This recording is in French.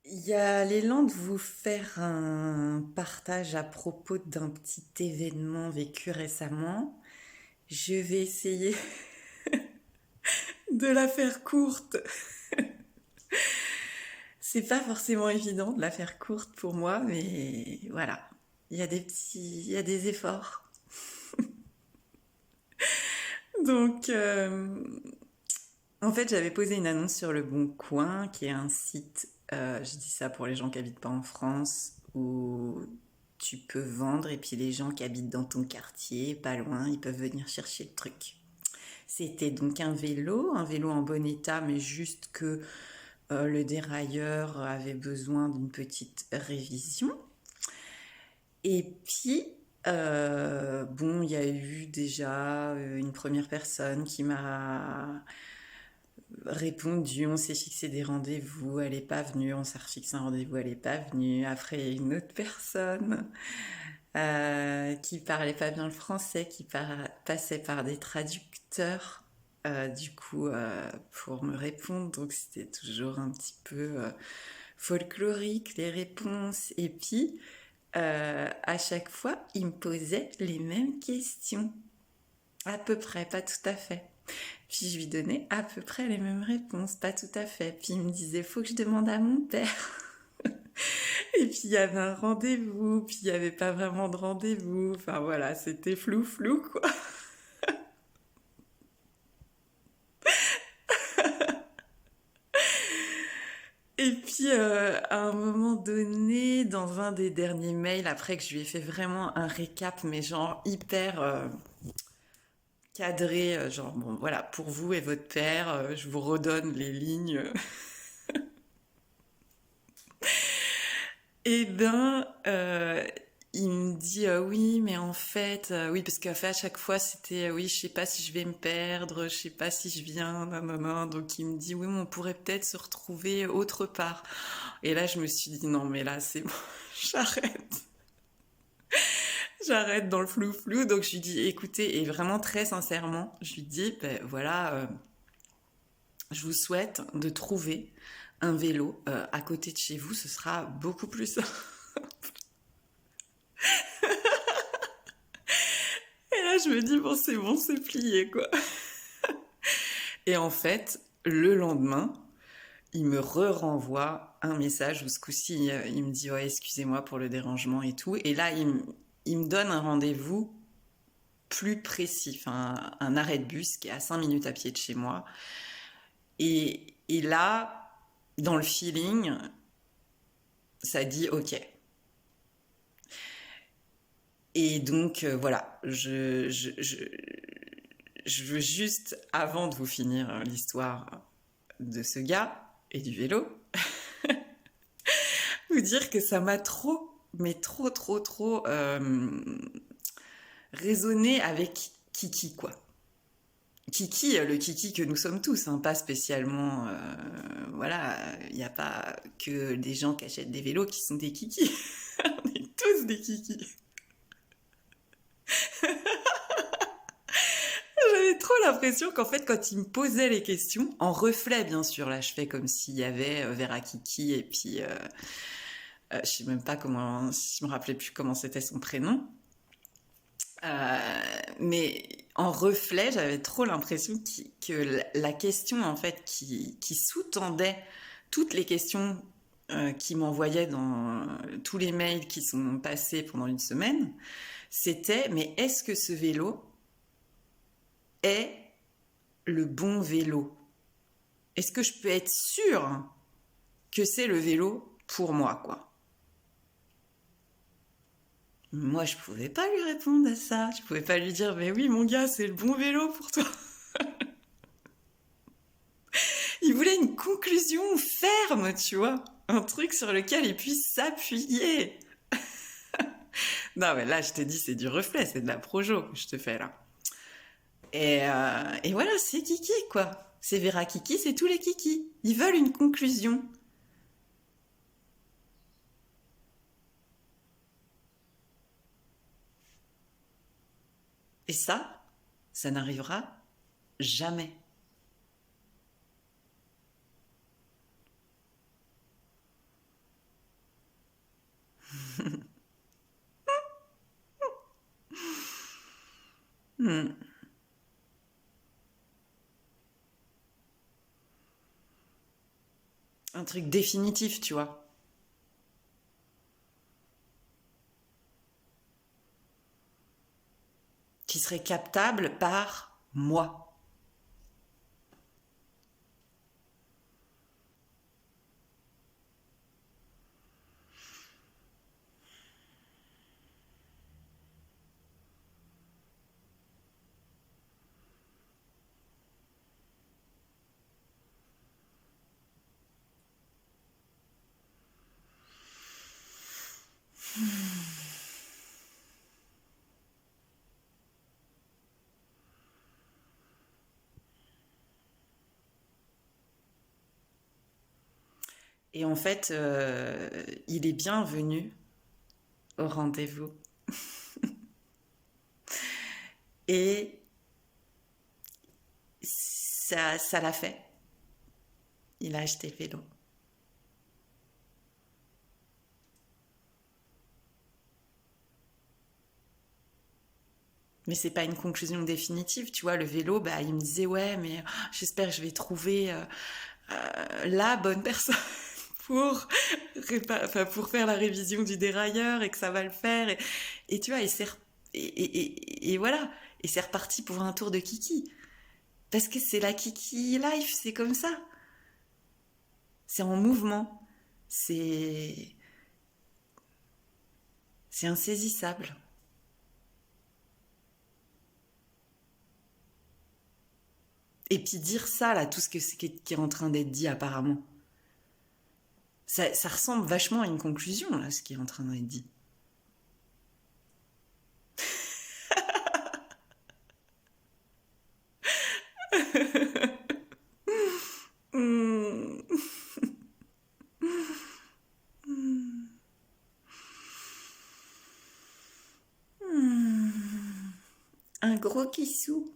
Il y a l'élan de vous faire un partage à propos d'un petit événement vécu récemment. Je vais essayer de la faire courte. C'est pas forcément évident de la faire courte pour moi, mais voilà. Il y a des efforts. Donc, en fait, j'avais posé une annonce sur Le Bon Coin, qui est un site, je dis ça pour les gens qui habitent pas en France, où tu peux vendre et puis les gens qui habitent dans ton quartier, pas loin, ils peuvent venir chercher le truc. C'était donc un vélo en bon état, mais juste que le dérailleur avait besoin d'une petite révision. Et puis, bon, il y a eu déjà une première personne qui m'a répondu, on s'est fixé des rendez-vous, elle n'est pas venue, on s'est refixé un rendez-vous, elle n'est pas venue. Après, une autre personne qui parlait pas bien le français, passait par des traducteurs, du coup, pour me répondre. Donc, c'était toujours un petit peu folklorique, les réponses. Et puis, à chaque fois, il me posait les mêmes questions. À peu près, pas tout à fait. Puis je lui donnais à peu près les mêmes réponses, pas tout à fait. Puis il me disait, faut que je demande à mon père. Et puis il y avait un rendez-vous, puis il n'y avait pas vraiment de rendez-vous. Enfin voilà, c'était flou flou quoi. Et puis à un moment donné, dans un des derniers mails, après que je lui ai fait vraiment un récap, mais genre hyper cadré, genre bon voilà, pour vous et votre père, je vous redonne les lignes. Eh ben, il me dit oui, mais en fait, oui, parce qu'à fait à chaque fois c'était oui, je sais pas si je vais me perdre, je sais pas si je viens, non, non, non. Donc il me dit oui, mais on pourrait peut-être se retrouver autre part. Et là, je me suis dit non, mais là c'est bon, j'arrête, j'arrête dans le flou flou. Donc je lui dis écoutez, et vraiment très sincèrement, je lui dis ben voilà, je vous souhaite de trouver un vélo à côté de chez vous, ce sera beaucoup plus simple. Et là, je me dis, bon, c'est plié, quoi. Et en fait, le lendemain, il me renvoie un message où ce coup-ci, il me dit, ouais, excusez-moi pour le dérangement et tout. Et là, il me donne un rendez-vous plus précis, enfin, un arrêt de bus qui est à 5 minutes à pied de chez moi. Et là, dans le feeling, ça dit, ok. Et donc, voilà, je veux juste, avant de vous finir l'histoire de ce gars et du vélo, vous dire que ça m'a trop, mais trop, trop, trop résonné avec Kiki, quoi. Kiki, le Kiki que nous sommes tous, hein, pas spécialement. Voilà, il n'y a pas que des gens qui achètent des vélos qui sont des Kiki. On est tous des Kiki. J'avais trop l'impression qu'en fait, quand il me posait les questions, en reflet, bien sûr, là, je fais comme s'il y avait Vera Kiki et puis je sais même pas comment, je me rappelais plus comment c'était son prénom. Mais en reflet, j'avais trop l'impression que la question en fait qui sous-tendait toutes les questions qu'il m'envoyait dans tous les mails qui sont passés pendant une semaine, c'était mais est-ce que ce vélo est le bon vélo? Est-ce que je peux être sûre que c'est le vélo pour moi, quoi? Moi, je pouvais pas lui répondre à ça. Je pouvais pas lui dire, mais oui, mon gars, c'est le bon vélo pour toi. Il voulait une conclusion ferme, tu vois. Un truc sur lequel il puisse s'appuyer. Non, mais là, je te dis, c'est du reflet, c'est de la projo que je te fais là. Et voilà, c'est Kiki, quoi. C'est Vera Kiki, c'est tous les Kiki. Ils veulent une conclusion. Et ça n'arrivera jamais. Hmm. Un truc définitif, tu vois. Qui serait captable par moi. Et en fait, il est bienvenu au rendez-vous. Et ça l'a fait. Il a acheté le vélo. Mais c'est pas une conclusion définitive, tu vois. Le vélo, bah, il me disait, ouais, mais j'espère que je vais trouver la bonne personne pour, enfin, pour faire la révision du dérailleur et que ça va le faire. Et tu vois, et voilà. Et c'est reparti pour un tour de Kiki. Parce que c'est la Kiki Life, c'est comme ça. C'est en mouvement. C'est, c'est insaisissable. Et puis dire ça, là, tout ce qui est en train d'être dit apparemment, ça ressemble vachement à une conclusion, là, ce qui est en train d'être dit. Hmm. Un gros kissou.